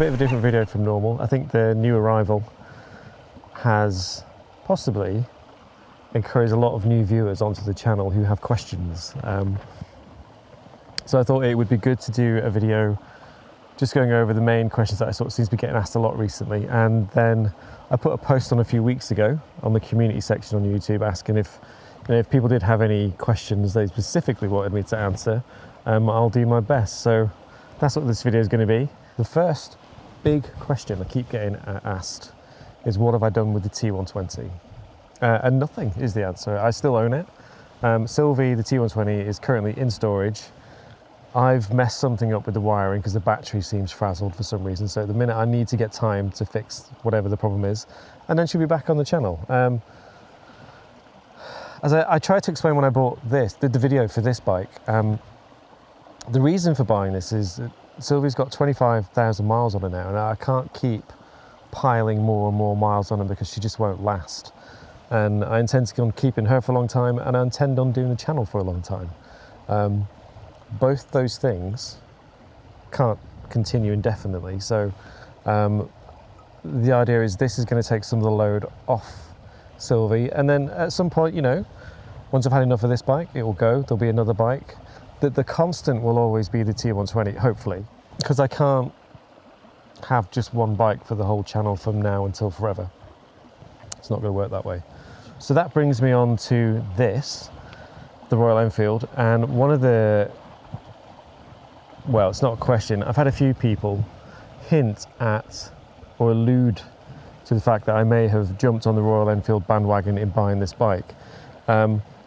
bit of a different video from normal. I think the new arrival has possibly encouraged a lot of new viewers onto the channel who have questions. So I thought it would be good to do a video just going over the main questions that I sort of seems to be getting asked a lot recently. And then I put a post on a few weeks ago on the community section on YouTube asking if, if people did have any questions they specifically wanted me to answer. I'll do my best. So that's what this video is going to be. The first big question I keep getting asked is, what have I done with the T120? And nothing is the answer. I still own it. Sylvie, the T120, is currently in storage. I've messed something up with the wiring because the battery seems frazzled for some reason. So at the minute I need to get time to fix whatever the problem is, and then she'll be back on the channel. As I tried to explain when I bought this, did the video for this bike, the reason for buying this is that Sylvie's got 25,000 miles on her now, and I can't keep piling more and more miles on her because she just won't last. And I intend to go on keeping her for a long time, and I intend on doing the channel for a long time. Both those things can't continue indefinitely. So the idea is this is going to take some of the load off Sylvie. And then at some point, once I've had enough of this bike, it will go. There'll be another bike. The constant will always be the T120, hopefully, because I can't have just one bike for the whole channel from now until forever. It's not going to work that way. So that brings me on to this, the Royal Enfield. And one of the, well, it's not a question. I've had a few people hint at or allude to the fact that I may have jumped on the Royal Enfield bandwagon in buying this bike.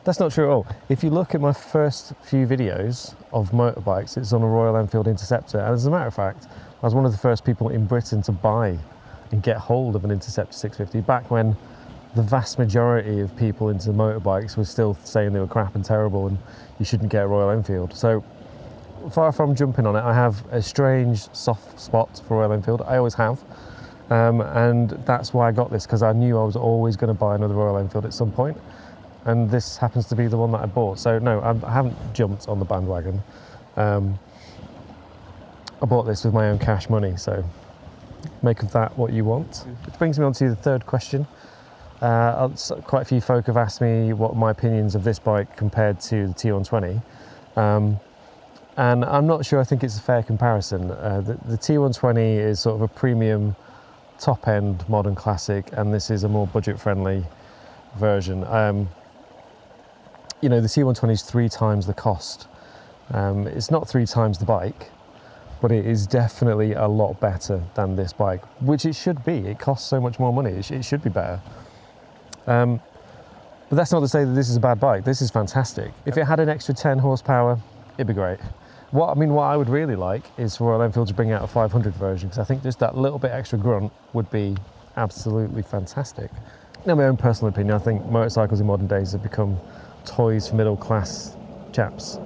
That's not true at all. If you look at my first few videos of motorbikes, it's on a Royal Enfield Interceptor. And as a matter of fact, I was one of the first people in Britain to buy and get hold of an Interceptor 650 back when the vast majority of people into motorbikes were still saying they were crap and terrible and you shouldn't get a Royal Enfield. So far from jumping on it, I have a strange soft spot for Royal Enfield. I always have. And that's why I got this, because I knew I was always going to buy another Royal Enfield at some point. And this happens to be the one that I bought. So no, I haven't jumped on the bandwagon. I bought this with my own cash money, so make of that what you want. Which brings me on to the third question. Quite a few folk have asked me what my opinions of this bike compared to the T120. And I'm not sure I think it's a fair comparison. The T120 is sort of a premium top-end modern classic, and this is a more budget-friendly version. The T120 is 3 times the cost. It's not 3 times the bike, but it is definitely a lot better than this bike, which it should be. It costs so much more money, it should be better. But that's not to say that this is a bad bike. This is fantastic. If it had an extra 10 horsepower, it'd be great. What I would really like is for Royal Enfield to bring out a 500 version, because I think just that little bit extra grunt would be absolutely fantastic. Now, my own personal opinion, I think motorcycles in modern days have become toys for middle-class chaps.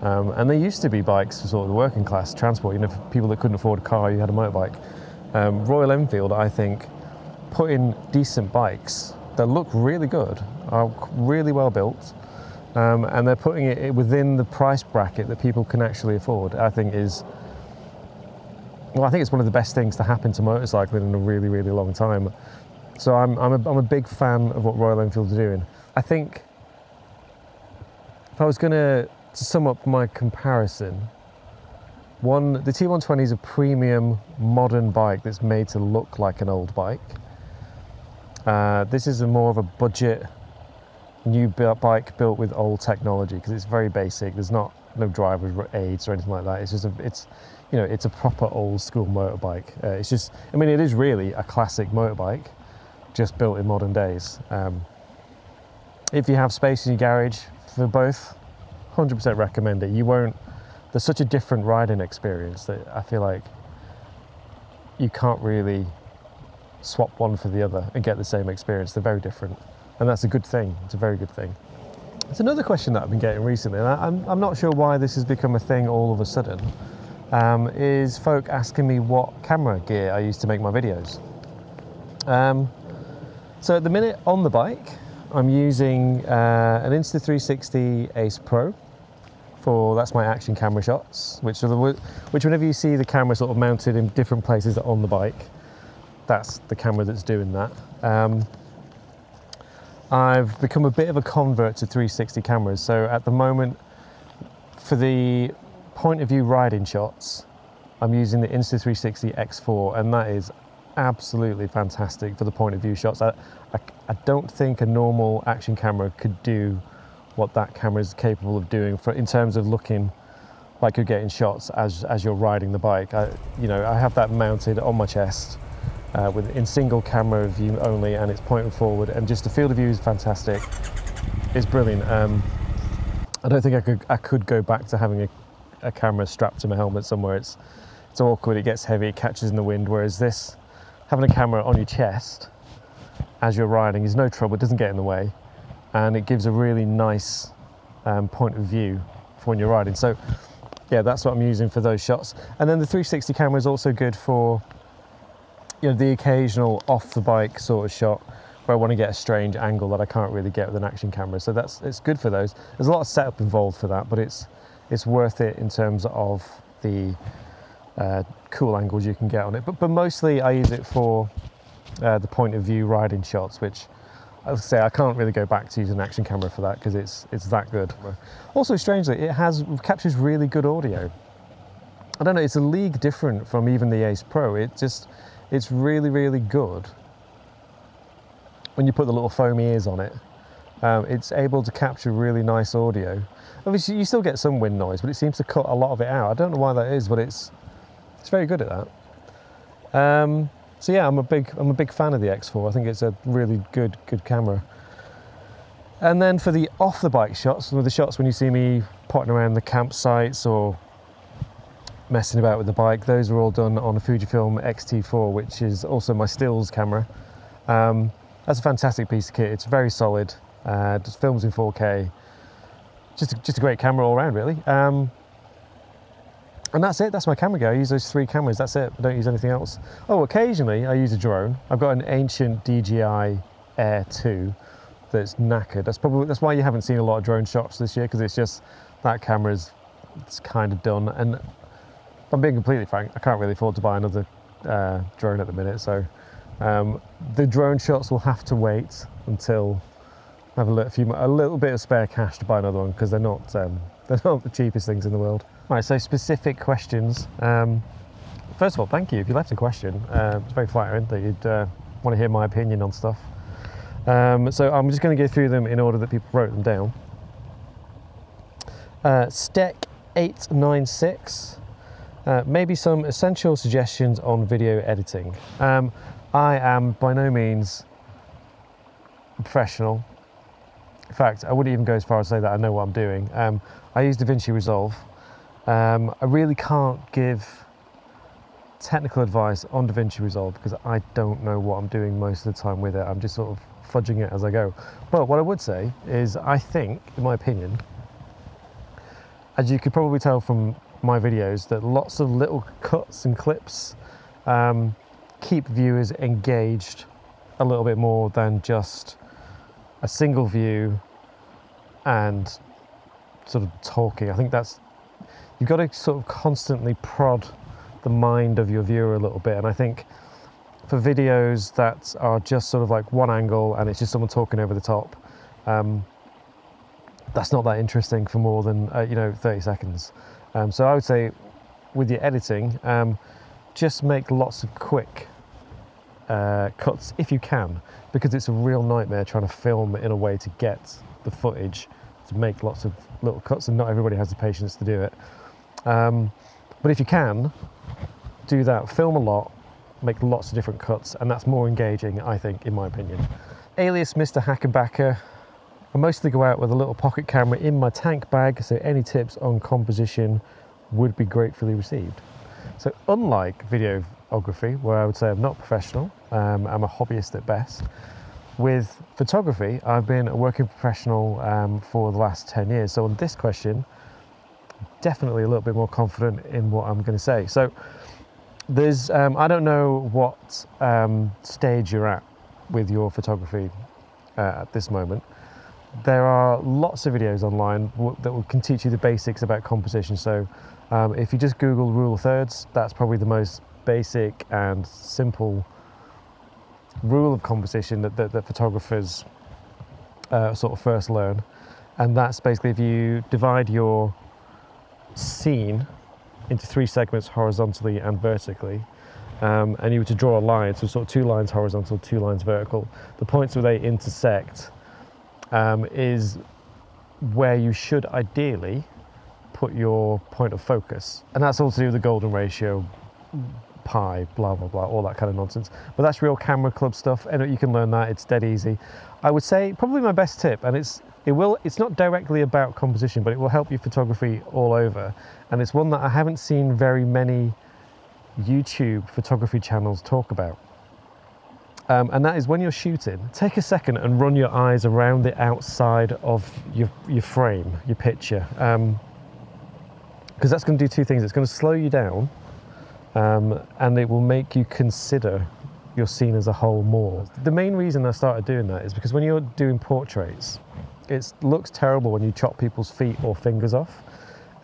And they used to be bikes for sort of the working class transport. For people that couldn't afford a car, you had a motorbike. Royal Enfield, I think, put in decent bikes that look really good, are really well built, and they're putting it within the price bracket that people can actually afford. I think it's one of the best things to happen to motorcycling in a really, really long time. So I'm a big fan of what Royal Enfield are doing. I think if I was going to sum up my comparison, the T120 is a premium modern bike that's made to look like an old bike. This is more of a budget new bike built with old technology, because it's very basic. There's no driver aids or anything like that. It's just it's a proper old school motorbike. It is really a classic motorbike, just built in modern days. If you have space in your garage for both, 100% recommend it. There's such a different riding experience that I feel like you can't really swap one for the other and get the same experience. They're very different, and that's a good thing. It's a very good thing. It's another question that I've been getting recently, and I'm not sure why this has become a thing all of a sudden, is folk asking me what camera gear I use to make my videos. So at the minute on the bike, I'm using an Insta360 Ace Pro that's my action camera shots, which whenever you see the camera sort of mounted in different places on the bike, that's the camera that's doing that. I've become a bit of a convert to 360 cameras, so at the moment for the point of view riding shots I'm using the Insta360 X4, and that is absolutely fantastic for the point of view shots. I don't think a normal action camera could do what that camera is capable of doing in terms of looking like you're getting shots as you're riding the bike. I have that mounted on my chest in single camera view only, and it's pointing forward, and just the field of view is fantastic. It's brilliant. I don't think I could go back to having a camera strapped to my helmet somewhere. It's awkward, it gets heavy, it catches in the wind, whereas this, having a camera on your chest as you're riding is no trouble, it doesn't get in the way, and it gives a really nice point of view for when you're riding. So yeah, that's what I'm using for those shots. And then the 360 camera is also good for the occasional off the bike sort of shot where I want to get a strange angle that I can't really get with an action camera. So it's good for those. There's a lot of setup involved for that, but it's worth it in terms of the cool angles you can get on it. But mostly I use it for the point of view riding shots, which I say I can't really go back to using an action camera for that because it's that good. Also, strangely, it captures really good audio. I don't know, it's a league different from even the Ace Pro. It's really, really good. When you put the little foam ears on it, it's able to capture really nice audio. Obviously, you still get some wind noise, but it seems to cut a lot of it out. I don't know why that is, but it's very good at that. So yeah, I'm a big fan of the X4. I think it's a really good camera. And then for the off the bike shots, the shots when you see me potting around the campsites or messing about with the bike, those are all done on a Fujifilm X-T4, which is also my stills camera. That's a fantastic piece of kit. It's very solid, just films in 4K. Just a great camera all around, really. And that's it, that's my camera gear. I use those 3 cameras, that's it. I don't use anything else. Oh, occasionally I use a drone. I've got an ancient DJI Air 2 that's knackered. That's why you haven't seen a lot of drone shots this year, because it's just, that camera's kind of done. And if I'm being completely frank, I can't really afford to buy another drone at the minute, so the drone shots will have to wait until I have a little bit of spare cash to buy another one, because they're not the cheapest things in the world. Right, so specific questions. First of all, thank you if you left a question. It's very flattering that you'd want to hear my opinion on stuff. So I'm just going to go through them in order that people wrote them down. Steck896. Maybe some essential suggestions on video editing. I am by no means a professional. In fact, I wouldn't even go as far as to say that I know what I'm doing. I use DaVinci Resolve. I really can't give technical advice on DaVinci Resolve because I don't know what I'm doing most of the time with it. I'm just sort of fudging it as I go. But what I would say is, I think, in my opinion, as you could probably tell from my videos, that lots of little cuts and clips keep viewers engaged a little bit more than just a single view and sort of talking. I think you've got to sort of constantly prod the mind of your viewer a little bit, and I think for videos that are just sort of like one angle and it's just someone talking over the top, that's not that interesting for more than 30 seconds. So I would say with your editing, just make lots of quick cuts if you can, because it's a real nightmare trying to film in a way to get the footage to make lots of little cuts, and not everybody has the patience to do it. But if you can, do that, film a lot, make lots of different cuts, and that's more engaging, I think, in my opinion. Alias Mr. Hackenbacker. I mostly go out with a little pocket camera in my tank bag, so any tips on composition would be gratefully received. So unlike videography, where I would say I'm not professional, I'm a hobbyist at best, with photography, I've been a working professional for the last 10 years. So on this question, definitely a little bit more confident in what I'm going to say. So there's, I don't know what stage you're at with your photography at this moment, there are lots of videos online that can teach you the basics about composition. So if you just Google rule of thirds, that's probably the most basic and simple rule of composition that photographers sort of first learn. And that's basically if you divide your scene into 3 segments horizontally and vertically, and you were to draw a line, so sort of 2 lines horizontal, 2 lines vertical, the points where they intersect is where you should ideally put your point of focus. And that's all to do with the golden ratio, pi, blah, blah, blah, all that kind of nonsense. But that's real camera club stuff, and you can learn that, it's dead easy. I would say probably my best tip, and it's not directly about composition, but it will help you photography all over. And it's one that I haven't seen very many YouTube photography channels talk about. And that is when you're shooting, take a second and run your eyes around the outside of your frame, your picture. Because that's going to do 2 things. It's going to slow you down, and it will make you consider your scene as a whole more. The main reason I started doing that is because when you're doing portraits, it looks terrible when you chop people's feet or fingers off.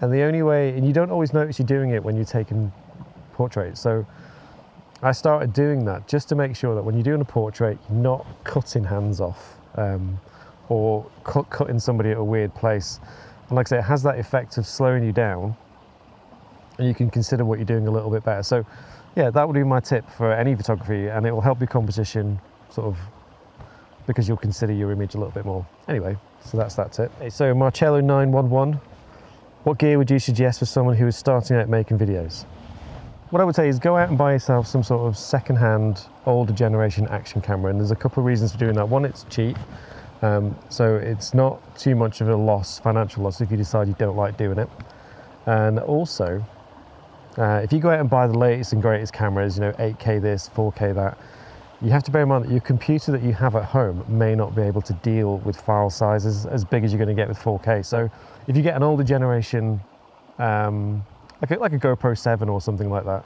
And the only way, and you don't always notice you're doing it when you're taking portraits. So I started doing that just to make sure that when you're doing a portrait, you're not cutting hands off or cutting somebody at a weird place. And like I say, it has that effect of slowing you down, and you can consider what you're doing a little bit better. So yeah, that would be my tip for any photography, and it will help your composition sort of, because you'll consider your image a little bit more. Anyway, so that's that tip. So Marcello 911, what gear would you suggest for someone who is starting out making videos? What I would say is go out and buy yourself some sort of second-hand, older generation action camera, and there's a couple of reasons for doing that. One, it's cheap, so it's not too much of a loss, financial loss, if you decide you don't like doing it. And also, if you go out and buy the latest and greatest cameras, you know, 8K this, 4K that, you have to bear in mind that your computer that you have at home may not be able to deal with file sizes as big as you're going to get with 4K. So if you get an older generation, like a GoPro 7 or something like that,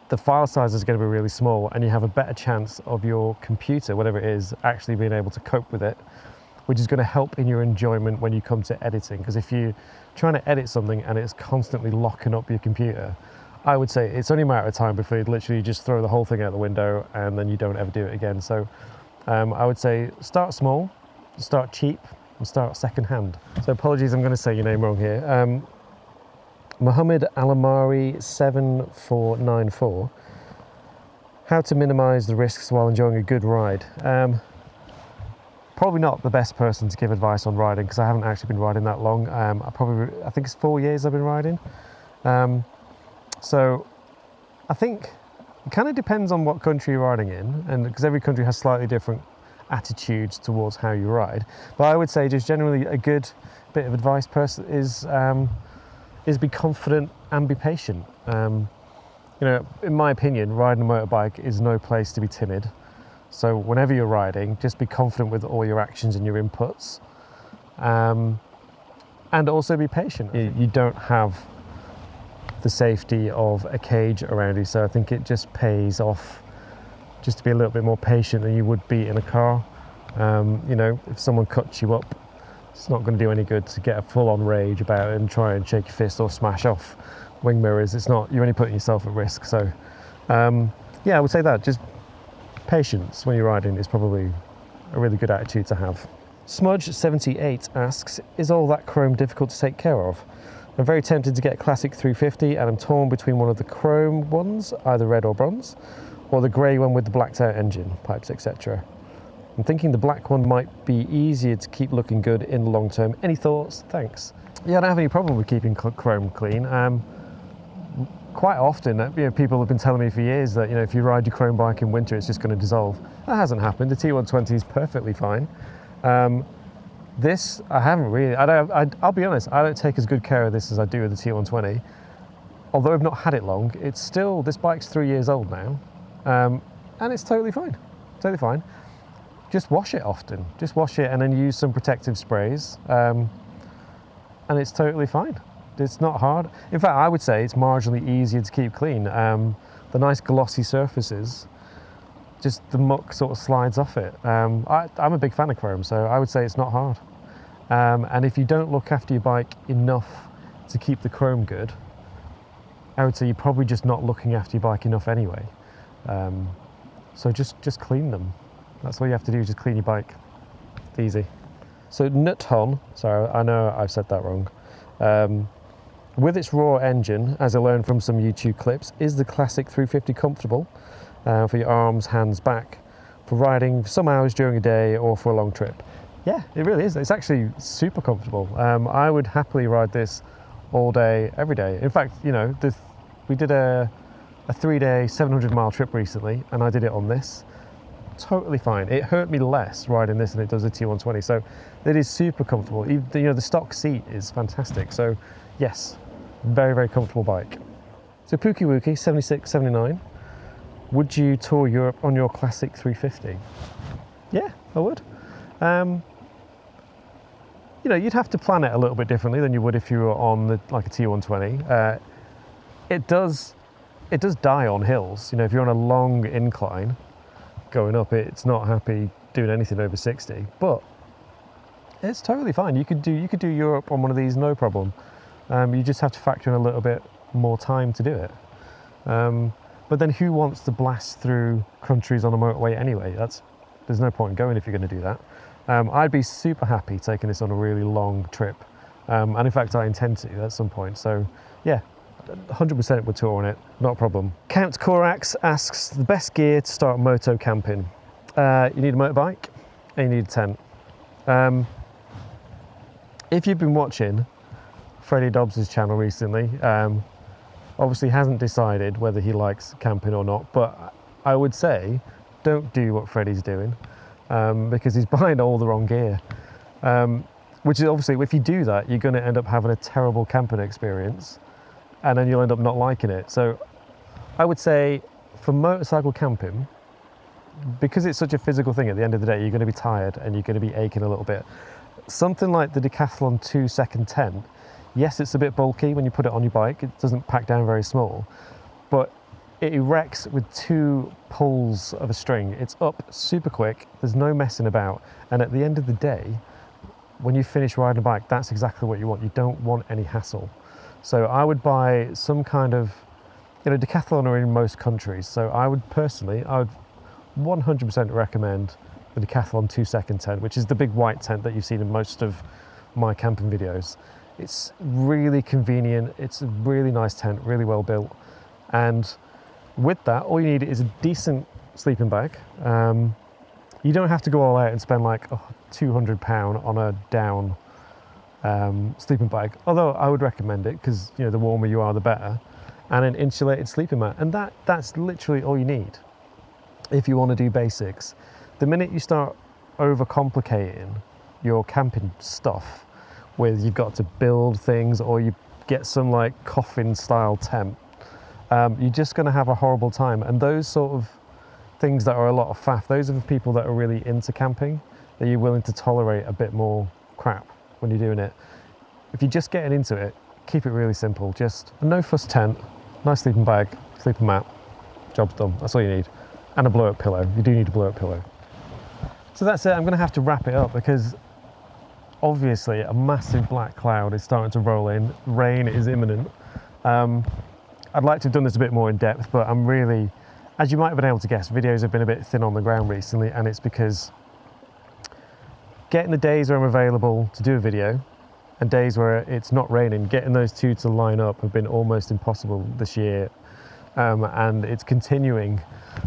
the file size is going to be really small, and you have a better chance of your computer, whatever it is, actually being able to cope with it, which is going to help in your enjoyment when you come to editing. Because if you're trying to edit something and it's constantly locking up your computer, I would say it's only a matter of time before you literally just throw the whole thing out the window and then you don't ever do it again. So I would say start small, start cheap, and start second hand. So apologies, I'm going to say your name wrong here. Mohammed Alamari 7494. How to minimise the risks while enjoying a good ride. Probably not the best person to give advice on riding, because I haven't actually been riding that long. I think it's 4 years I've been riding. So I think it kind of depends on what country you're riding in, and because every country has slightly different attitudes towards how you ride. But I would say just generally a good bit of advice is be confident and be patient. You know, in my opinion, riding a motorbike is no place to be timid. So whenever you're riding, just be confident with all your actions and your inputs, and also be patient. You don't have the safety of a cage around you, so I think it just pays off just to be a little bit more patient than you would be in a car. You know, if someone cuts you up, it's not going to do any good to get a full-on rage about it and try and shake your fist or smash off wing mirrors. It's not, you're only putting yourself at risk. So yeah, I would say that just patience when you're riding is probably a really good attitude to have. Smudge78 asks, is all that chrome difficult to take care of? I'm very tempted to get a Classic 350, and I'm torn between one of the chrome ones, either red or bronze, or the grey one with the blacked out engine, pipes, etc. I'm thinking the black one might be easier to keep looking good in the long term. Any thoughts? Thanks. Yeah, I don't have any problem with keeping chrome clean. Quite often, you know, people have been telling me for years that, you know, if you ride your chrome bike in winter, it's just going to dissolve. That hasn't happened. The T120 is perfectly fine. This, I haven't really, I'll be honest, I don't take as good care of this as I do with the T120. Although I've not had it long, it's still, this bike's 3 years old now, and it's totally fine, totally fine. Just wash it often, just wash it and then use some protective sprays, and it's totally fine. It's not hard. In fact, I would say it's marginally easier to keep clean. The nice glossy surfaces just the muck sort of slides off it. I'm a big fan of chrome, so I would say it's not hard. And if you don't look after your bike enough to keep the chrome good, I would say you're probably just not looking after your bike enough anyway. So just clean them. That's all you have to do, is just clean your bike. It's easy. So Nuthon, sorry, I know I've said that wrong. With its raw engine, as I learned from some YouTube clips, is the Classic 350 comfortable for your arms, hands, back, for riding some hours during a day or for a long trip? Yeah, it really is. It's actually super comfortable. I would happily ride this all day, every day. In fact, you know, we did a 3-day, 700-mile trip recently, and I did it on this. Totally fine. It hurt me less riding this than it does the T120, so it is super comfortable. You know, the stock seat is fantastic. So yes, very, very comfortable bike. So Pookie Wookie 7679. Would you tour Europe on your Classic 350? Yeah, I would. You know, you'd have to plan it a little bit differently than you would if you were on like a T120. It does die on hills. You know, if you're on a long incline going up, it's not happy doing anything over 60, but it's totally fine. You could do Europe on one of these, no problem. You just have to factor in a little bit more time to do it. But then who wants to blast through countries on a motorway anyway? There's no point in going if you're going to do that. I'd be super happy taking this on a really long trip. And in fact, I intend to at some point. So yeah, 100% would tour on it, not a problem. Count Corax asks, the best gear to start moto camping? You need a motorbike and you need a tent. If you've been watching Freddie Dobbs's channel recently, obviously hasn't decided whether he likes camping or not, but I would say don't do what Freddie's doing, because he's buying all the wrong gear. Which is obviously, if you do that, you're going to end up having a terrible camping experience, and then you'll end up not liking it. So I would say for motorcycle camping, because it's such a physical thing, at the end of the day, you're going to be tired and you're going to be aching a little bit. Something like the Decathlon 2-second tent, yes, it's a bit bulky when you put it on your bike. It doesn't pack down very small, but it erects with 2 pulls of a string. It's up super quick. There's no messing about. And at the end of the day, when you finish riding a bike, that's exactly what you want. You don't want any hassle. So I would buy some kind of, you know, Decathlon are in most countries. So I would 100% recommend the Decathlon 2-second tent, which is the big white tent that you've seen in most of my camping videos. It's really convenient. It's a really nice tent, really well built. And with that, all you need is a decent sleeping bag. You don't have to go all out and spend like £200 on a down sleeping bag, although I would recommend it because, you know, the warmer you are, the better. And an insulated sleeping mat, and that's literally all you need if you want to do basics. The minute you start overcomplicating your camping stuff with you've got to build things or you get some like coffin style tent, you're just going to have a horrible time. And those sort of things that are a lot of faff, those are the people that are really into camping, that you're willing to tolerate a bit more crap when you're doing it. If you're just getting into it, keep it really simple. Just a no fuss tent, nice sleeping bag, sleeping mat, job's done. That's all you need. And a blow up pillow. You do need a blow up pillow. So that's it. I'm going to have to wrap it up because obviously a massive black cloud is starting to roll in. Rain is imminent. I'd like to have done this a bit more in depth, but I'm really, as you might have been able to guess, videos have been a bit thin on the ground recently, and it's because getting the days where I'm available to do a video and days where it's not raining, getting those two to line up have been almost impossible this year, and it's continuing.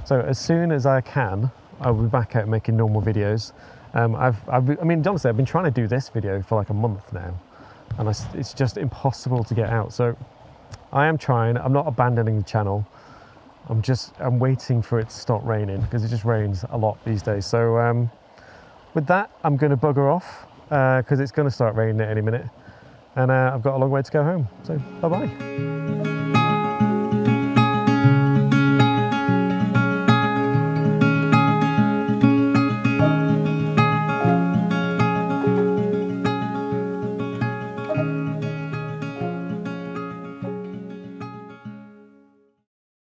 So as soon as I can, I'll be back out making normal videos. I mean, honestly, I've been trying to do this video for like a month now, and it's just impossible to get out. So I am trying. I'm not abandoning the channel. I'm waiting for it to stop raining because it just rains a lot these days. So with that, I'm going to bugger off because it's going to start raining at any minute, and I've got a long way to go home. So bye-bye.